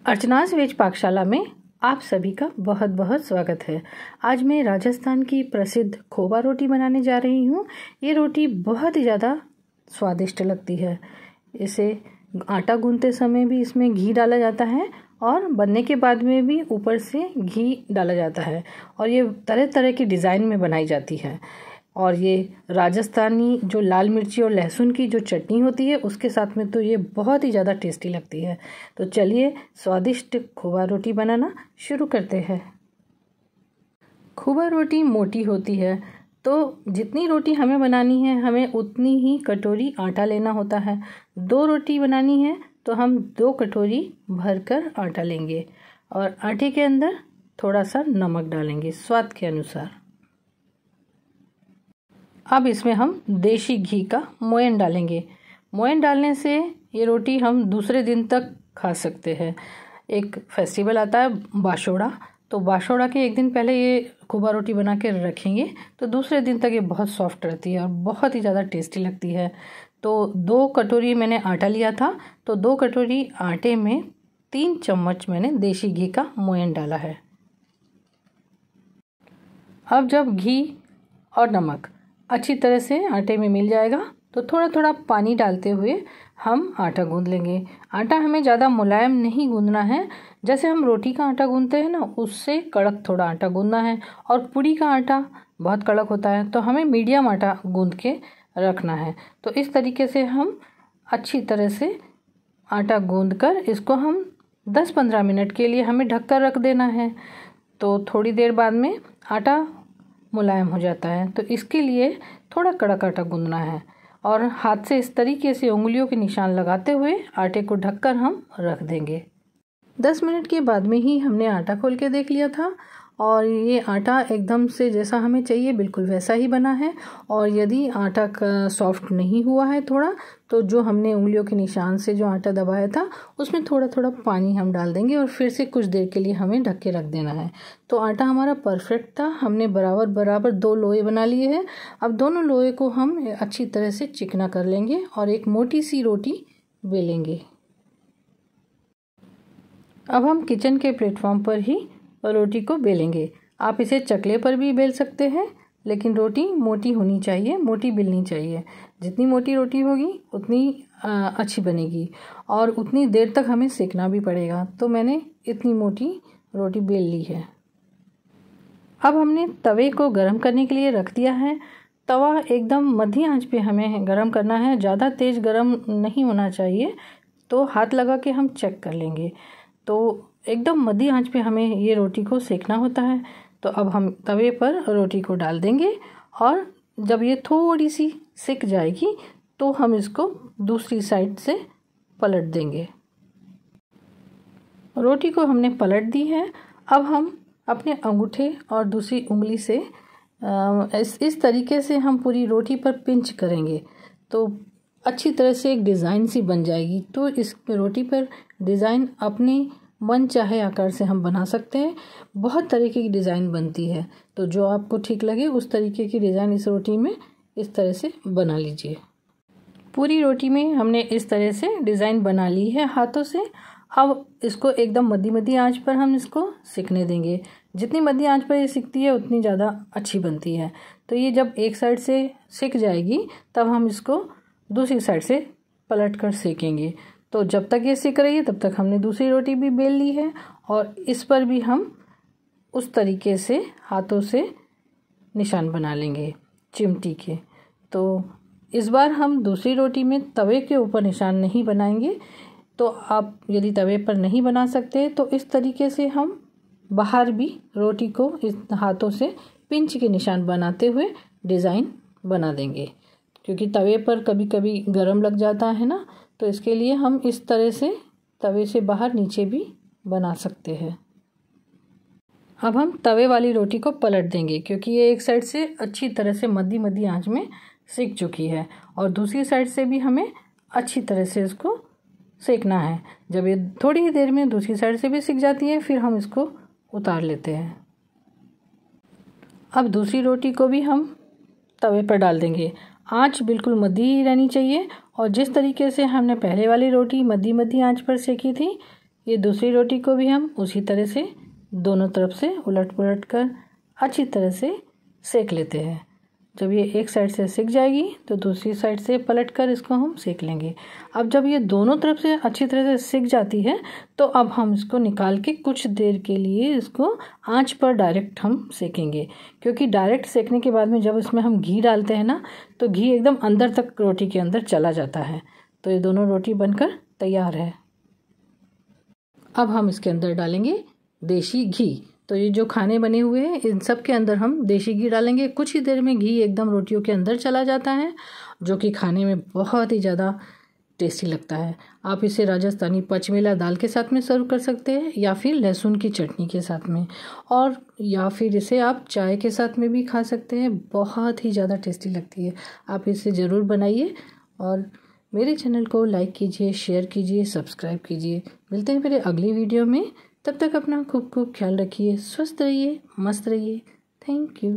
अर्चनास veg पाकशाला में आप सभी का बहुत बहुत स्वागत है। आज मैं राजस्थान की प्रसिद्ध खोवा रोटी बनाने जा रही हूँ। ये रोटी बहुत ही ज़्यादा स्वादिष्ट लगती है। इसे आटा गूंथते समय भी इसमें घी डाला जाता है और बनने के बाद में भी ऊपर से घी डाला जाता है और ये तरह तरह की डिज़ाइन में बनाई जाती है। और ये राजस्थानी जो लाल मिर्ची और लहसुन की जो चटनी होती है उसके साथ में तो ये बहुत ही ज़्यादा टेस्टी लगती है। तो चलिए स्वादिष्ट खोवा रोटी बनाना शुरू करते हैं। खोवा रोटी मोटी होती है तो जितनी रोटी हमें बनानी है हमें उतनी ही कटोरी आटा लेना होता है। 2 रोटी बनानी है तो हम 2 कटोरी भरकर आटा लेंगे और आटे के अंदर थोड़ा सा नमक डालेंगे स्वाद के अनुसार। अब इसमें हम देसी घी का मोयन डालेंगे। मोयन डालने से ये रोटी हम दूसरे दिन तक खा सकते हैं। एक फेस्टिवल आता है बाशोड़ा, तो बाशोड़ा के एक दिन पहले ये खोवा रोटी बना के रखेंगे तो दूसरे दिन तक ये बहुत सॉफ्ट रहती है और बहुत ही ज़्यादा टेस्टी लगती है। तो 2 कटोरी मैंने आटा लिया था, तो 2 कटोरी आटे में 3 चम्मच मैंने देसी घी का मोयन डाला है। अब जब घी और नमक अच्छी तरह से आटे में मिल जाएगा तो थोड़ा थोड़ा पानी डालते हुए हम आटा गूंद लेंगे। आटा हमें ज़्यादा मुलायम नहीं गूंदना है, जैसे हम रोटी का आटा गूंदते हैं ना उससे कड़क थोड़ा आटा गूंदना है। और पूड़ी का आटा बहुत कड़क होता है तो हमें मीडियम आटा गूंद के रखना है। तो इस तरीके से हम अच्छी तरह से आटा गूंद कर इसको हम 10-15 मिनट के लिए हमें ढक कर रख देना है। तो थोड़ी देर बाद में आटा मुलायम हो जाता है, तो इसके लिए थोड़ा कड़क आटा गूंदना है और हाथ से इस तरीके से उंगलियों के निशान लगाते हुए आटे को ढककर हम रख देंगे। 10 मिनट के बाद में ही हमने आटा खोल के देख लिया था और ये आटा एकदम से जैसा हमें चाहिए बिल्कुल वैसा ही बना है। और यदि आटा का सॉफ्ट नहीं हुआ है थोड़ा, तो जो हमने उंगलियों के निशान से जो आटा दबाया था उसमें थोड़ा थोड़ा पानी हम डाल देंगे और फिर से कुछ देर के लिए हमें ढक के रख देना है। तो आटा हमारा परफेक्ट था। हमने बराबर बराबर 2 लोए बना लिए हैं। अब दोनों लोए को हम अच्छी तरह से चिकना कर लेंगे और एक मोटी सी रोटी बेलेंगे। अब हम किचन के प्लेटफॉर्म पर ही रोटी को बेलेंगे। आप इसे चकले पर भी बेल सकते हैं, लेकिन रोटी मोटी होनी चाहिए, मोटी बेलनी चाहिए। जितनी मोटी रोटी होगी उतनी अच्छी बनेगी और उतनी देर तक हमें सेकना भी पड़ेगा। तो मैंने इतनी मोटी रोटी बेल ली है। अब हमने तवे को गरम करने के लिए रख दिया है। तवा एकदम मध्यम आंच पे हमें गरम करना है, ज़्यादा तेज़ गरम नहीं होना चाहिए। तो हाथ लगा के हम चेक कर लेंगे। तो एकदम मध्यम आंच पे हमें ये रोटी को सेकना होता है। तो अब हम तवे पर रोटी को डाल देंगे और जब ये थोड़ी सी सिक जाएगी तो हम इसको दूसरी साइड से पलट देंगे। रोटी को हमने पलट दी है। अब हम अपने अंगूठे और दूसरी उंगली से इस तरीके से हम पूरी रोटी पर पिंच करेंगे तो अच्छी तरह से एक डिज़ाइन सी बन जाएगी। तो इस रोटी पर डिज़ाइन अपने मन चाहे आकार से हम बना सकते हैं। बहुत तरीके की डिज़ाइन बनती है, तो जो आपको ठीक लगे उस तरीके की डिज़ाइन इस रोटी में इस तरह से बना लीजिए। पूरी रोटी में हमने इस तरह से डिज़ाइन बना ली है हाथों से। अब इसको एकदम मध्यम आंच पर हम इसको सिकने देंगे। जितनी मध्यम आंच पर ये सिकती है उतनी ज़्यादा अच्छी बनती है। तो ये जब एक साइड से सिक जाएगी तब हम इसको दूसरी साइड से पलट कर सेकेंगे। तो जब तक ये सिक रही है तब तक हमने दूसरी रोटी भी बेल ली है और इस पर भी हम उस तरीके से हाथों से निशान बना लेंगे चिमटी के। तो इस बार हम दूसरी रोटी में तवे के ऊपर निशान नहीं बनाएंगे। तो आप यदि तवे पर नहीं बना सकते तो इस तरीके से हम बाहर भी रोटी को इस हाथों से पिंच के निशान बनाते हुए डिज़ाइन बना देंगे, क्योंकि तवे पर कभी कभी गरम लग जाता है ना, तो इसके लिए हम इस तरह से तवे से बाहर नीचे भी बना सकते हैं। अब हम तवे वाली रोटी को पलट देंगे क्योंकि ये एक साइड से अच्छी तरह से मध्यम आंच में सिक चुकी है और दूसरी साइड से भी हमें अच्छी तरह से इसको सेकना है। जब ये थोड़ी ही देर में दूसरी साइड से भी सिक जाती है फिर हम इसको उतार लेते हैं। अब दूसरी रोटी को भी हम तवे पर डाल देंगे। आंच बिल्कुल मध्यम ही रहनी चाहिए और जिस तरीके से हमने पहले वाली रोटी मध्यम आंच पर सेकी थी ये दूसरी रोटी को भी हम उसी तरह से दोनों तरफ से उलट पुलट कर अच्छी तरह से सेक लेते हैं। जब ये एक साइड से सिक जाएगी तो दूसरी साइड से पलट कर इसको हम सेक लेंगे। अब जब ये दोनों तरफ से अच्छी तरह से सिक जाती है तो अब हम इसको निकाल के कुछ देर के लिए इसको आंच पर डायरेक्ट हम सेकेंगे, क्योंकि डायरेक्ट सेकने के बाद में जब इसमें हम घी डालते हैं ना तो घी एकदम अंदर तक रोटी के अंदर चला जाता है। तो ये दोनों रोटी बनकर तैयार है। अब हम इसके अंदर डालेंगे देसी घी। तो ये जो खाने बने हुए हैं इन सब के अंदर हम देसी घी डालेंगे। कुछ ही देर में घी एकदम रोटियों के अंदर चला जाता है, जो कि खाने में बहुत ही ज़्यादा टेस्टी लगता है। आप इसे राजस्थानी पचमेला दाल के साथ में सर्व कर सकते हैं, या फिर लहसुन की चटनी के साथ में, और या फिर इसे आप चाय के साथ में भी खा सकते हैं। बहुत ही ज़्यादा टेस्टी लगती है। आप इसे ज़रूर बनाइए और मेरे चैनल को लाइक कीजिए, शेयर कीजिए, सब्सक्राइब कीजिए। मिलते हैं फिर अगली वीडियो में। तब तक अपना खूब ख्याल रखिए, स्वस्थ रहिए, मस्त रहिए। Thank you.